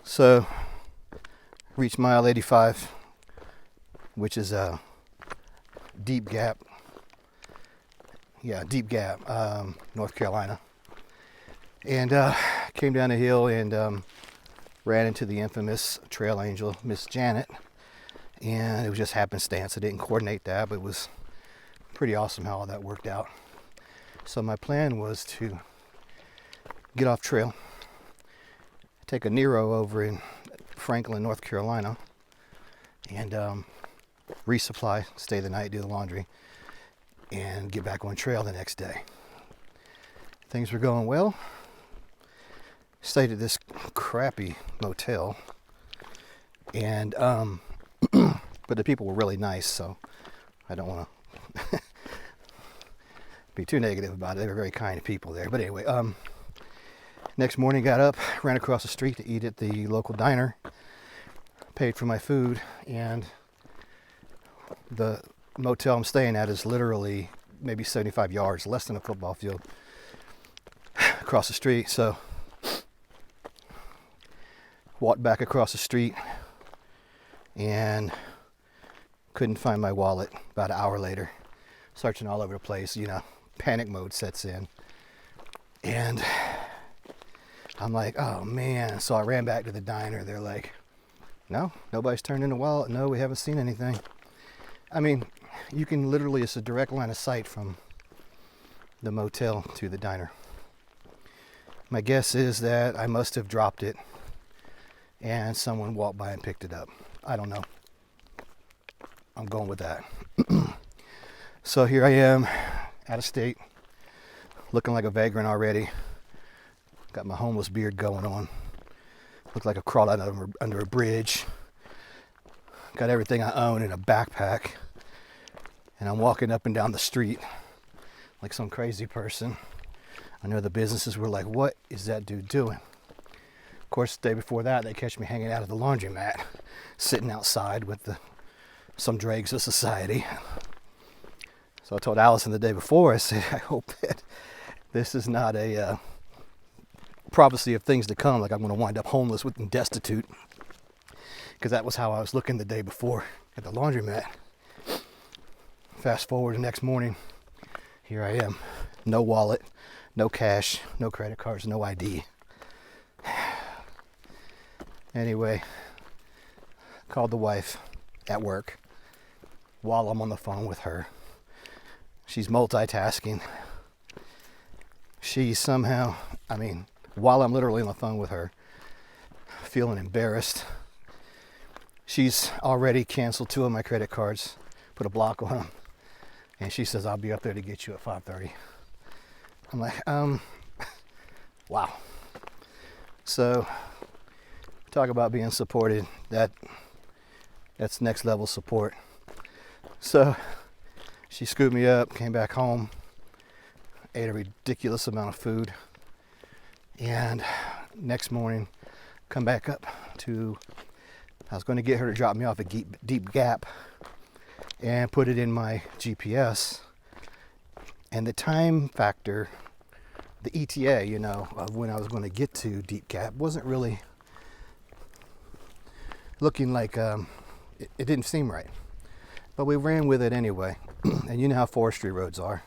So, reached mile 85, which is a deep gap. Yeah, deep gap, North Carolina. And came down the hill and ran into the infamous trail angel, Miss Janet. And it was just happenstance. I didn't coordinate that, but it was pretty awesome how all that worked out. So my plan was to get off trail, take a Nero over in Franklin, North Carolina, and resupply, stay the night, do the laundry, and get back on trail the next day. Things were going well. Stayed at this crappy motel, and but the people were really nice, so I don't want to be too negative about it. They were very kind people there. But anyway, next morning got up, ran across the street to eat at the local diner, paid for my food, and the motel I'm staying at is literally maybe 75 yards, less than a football field, across the street. So walked back across the street and couldn't find my wallet. About an hour later, searching all over the place, panic mode sets in. And I'm like, oh man. So I ran back to the diner. They're like, no, nobody's turned in the wallet. No, we haven't seen anything. I mean, you can literally, it's a direct line of sight from the motel to the diner. My guess is that I must have dropped it and someone walked by and picked it up. I don't know. I'm going with that. So here I am, out of state, looking like a vagrant already. Got my homeless beard going on. Look like I crawled out under a bridge. Got everything I own in a backpack. And I'm walking up and down the street like some crazy person. I know the businesses were like, what is that dude doing? Of course, the day before that, they catch me hanging out at the laundromat, sitting outside with some dregs of society. So I told Allison the day before, I said, I hope that this is not a prophecy of things to come, like I'm going to wind up homeless and destitute. Because that was how I was looking the day before at the laundromat. Fast forward the next morning, here I am. No wallet, no cash, no credit cards, no ID. Anyway, called the wife at work while I'm on the phone with her. She's multitasking. She somehow, while I'm literally on the phone with her, feeling embarrassed, she's already canceled 2 of my credit cards, put a block on them, and she says, I'll be up there to get you at 5:30. I'm like, wow. So, talk about being supported. That's next level support. So she scooped me up, came back home, ate a ridiculous amount of food, and next morning come back up to, I was going to get her to drop me off at Deep Gap and put it in my GPS, and the time factor, the ETA, of when I was going to get to Deep Gap wasn't really looking like, it didn't seem right. But we ran with it anyway. And you know how forestry roads are.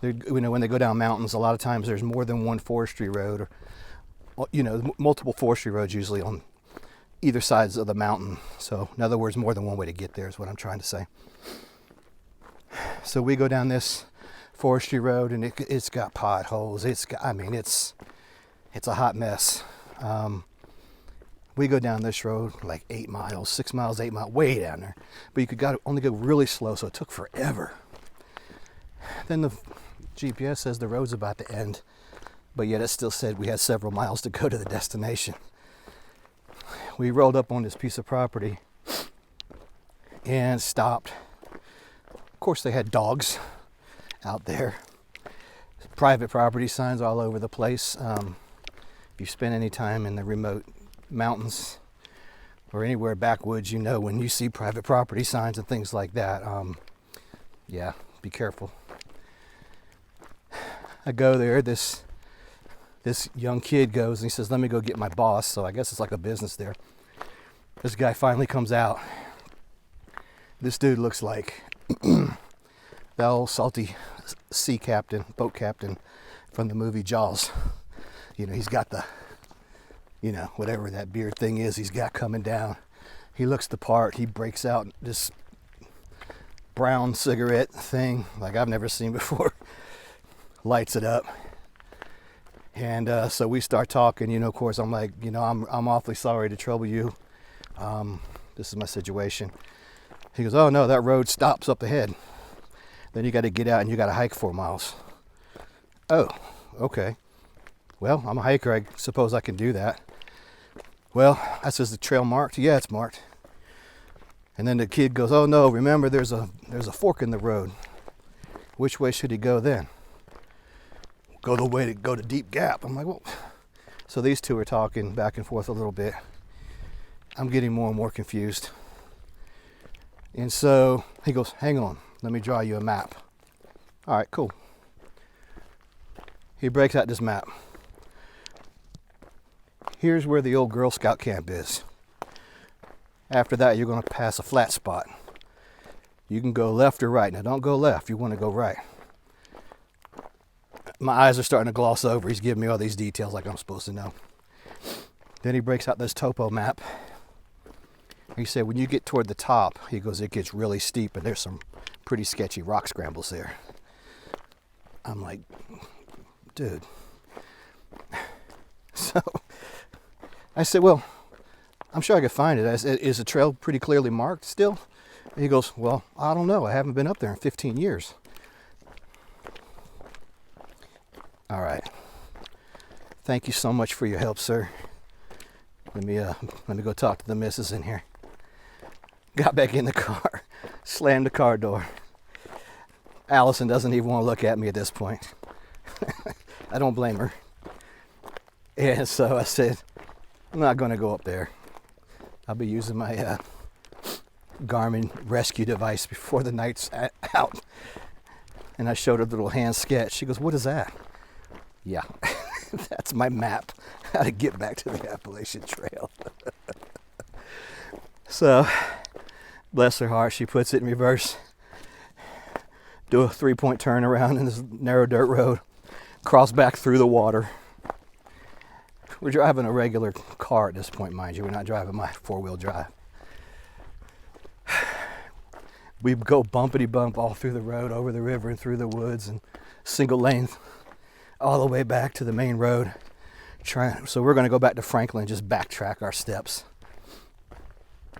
When they go down mountains, a lot of times there's more than one forestry road, or, multiple forestry roads usually on either sides of the mountain. So in other words, more than one way to get there is what I'm trying to say. So we go down this forestry road and it's got potholes. It's a hot mess. We go down this road like 8 miles, 6 miles, 8 miles, way down there. But you could only go really slow, so it took forever. Then the GPS says the road's about to end, but yet it still said we had several miles to go to the destination. We rolled up on this piece of property and stopped. Of course, they had dogs out there. Private property signs all over the place. If you spend any time in the remote mountains or anywhere backwoods, when you see private property signs and things like that, be careful. I go there, this this young kid goes and he says, let me go get my boss. So I guess it's like a business there. This guy finally comes out. This dude looks like the old salty sea captain, boat captain from the movie Jaws. You know, he's got the, you know, whatever that beard thing is he's got coming down. He looks the part. He breaks out this brown cigarette thing like I've never seen before. Lights it up. And so we start talking, you know, of course, I'm like, you know, I'm awfully sorry to trouble you. This is my situation. He goes, oh no, that road stops up ahead. Then you got to get out and you got to hike 4 miles. Oh, okay. Well, I'm a hiker. I suppose I can do that. Well, I says, the trail marked? Yeah, it's marked. And then the kid goes, oh no, remember there's a fork in the road. Which way should he go then? Go the way to go to Deep Gap. I'm like, well, so these two are talking back and forth a little bit. I'm getting more and more confused. And so he goes, hang on, let me draw you a map. All right, cool. He breaks out this map. Here's where the old Girl Scout camp is. After that, you're going to pass a flat spot. You can go left or right. Now, don't go left. You want to go right. My eyes are starting to gloss over. He's giving me all these details like I'm supposed to know. Then he breaks out this topo map. He said, when you get toward the top, he goes, it gets really steep and there's some pretty sketchy rock scrambles there. I'm like, dude. So I said, well, I'm sure I could find it. I said, is the trail pretty clearly marked still? And he goes, well, I don't know. I haven't been up there in 15 years. All right. Thank you so much for your help, sir. Let me go talk to the missus in here. Got back in the car, slammed the car door. Allison doesn't even want to look at me at this point. I don't blame her. And so I said, I'm not going to go up there. I'll be using my Garmin rescue device before the night's out. And I showed her the little hand sketch. She goes, what is that? Yeah, that's my map, how to get back to the Appalachian Trail. So, bless her heart, she puts it in reverse. Do a 3-point turn around in this narrow dirt road. Cross back through the water. We're driving a regular car at this point, mind you. We're not driving my 4-wheel drive. We go bumpity bump all through the road, over the river and through the woods, and single lane all the way back to the main road. So we're going to go back to Franklin and just backtrack our steps.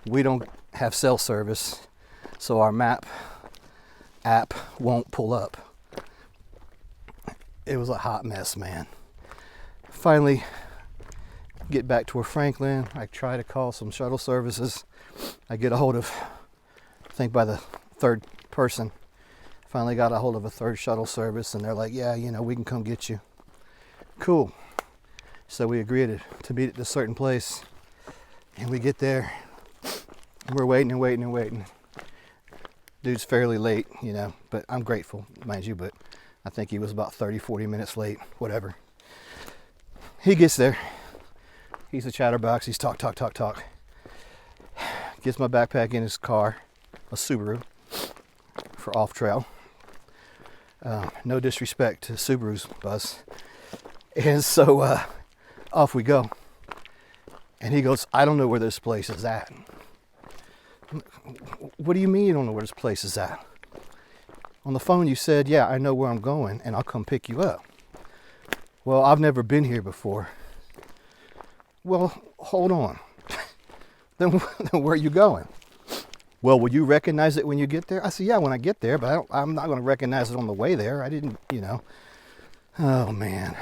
We don't have cell service, so our map app won't pull up. It was a hot mess, man. Finally, get back toward Franklin. I try to call some shuttle services. I get a hold of, I think by the third person, finally got a hold of a third shuttle service, and they're like, yeah, you know, we can come get you. Cool. So we agreed to meet at this certain place, and we get there, and we're waiting and waiting and waiting. Dude's fairly late, you know, but I'm grateful, mind you, but I think he was about 30, 40 minutes late, whatever. He gets there. He's a chatterbox. He's talk. Gets my backpack in his car, a Subaru, for off-trail. No disrespect to Subaru's, Buzz. And so off we go. And he goes, I don't know where this place is at. What do you mean you don't know where this place is at? On the phone you said, yeah, I know where I'm going and I'll come pick you up. Well, I've never been here before. Well, hold on. Then where are you going? Well, will you recognize it when you get there? I said, yeah, when I get there, but I'm not going to recognize it on the way there. I didn't, you know. Oh, man.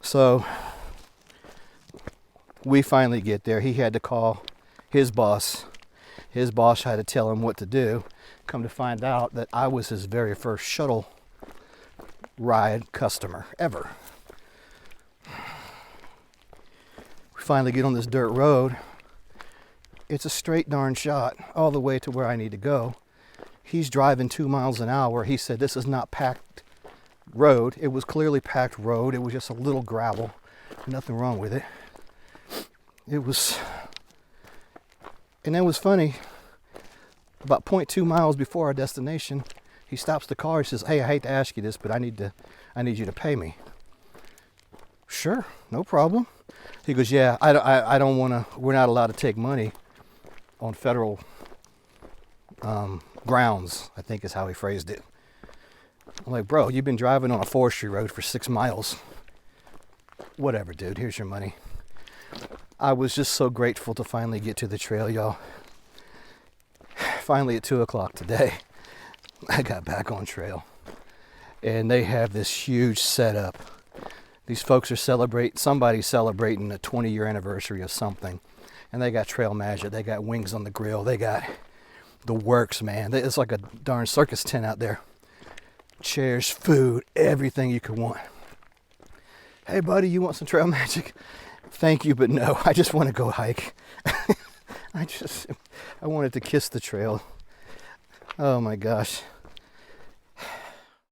So we finally get there. He had to call his boss. His boss had to tell him what to do. Come to find out that I was his very first shuttle ride customer ever. We finally get on this dirt road. It's a straight darn shot all the way to where I need to go. He's driving 2 miles an hour. He said, this is not packed road. It was clearly packed road. It was just a little gravel. Nothing wrong with it. It was, and it was funny. About 0.2 miles before our destination, he stops the car. He says, "Hey, I hate to ask you this, but I need you to pay me." Sure, no problem. He goes, "Yeah, I don't want to. We're not allowed to take money on federal grounds," I think is how he phrased it. I'm like, "Bro, you've been driving on a forestry road for 6 miles. Whatever, dude. Here's your money." I was just so grateful to finally get to the trail, y'all. Finally at 2 o'clock today, I got back on trail. And they have this huge setup. These folks are somebody's celebrating a 20-year anniversary of something. And they got trail magic. They got wings on the grill. They got the works, man. It's like a darn circus tent out there. Chairs, food, everything you could want. "Hey, buddy, you want some trail magic?" "Thank you, but no. I just want to go hike." I wanted to kiss the trail. Oh my gosh.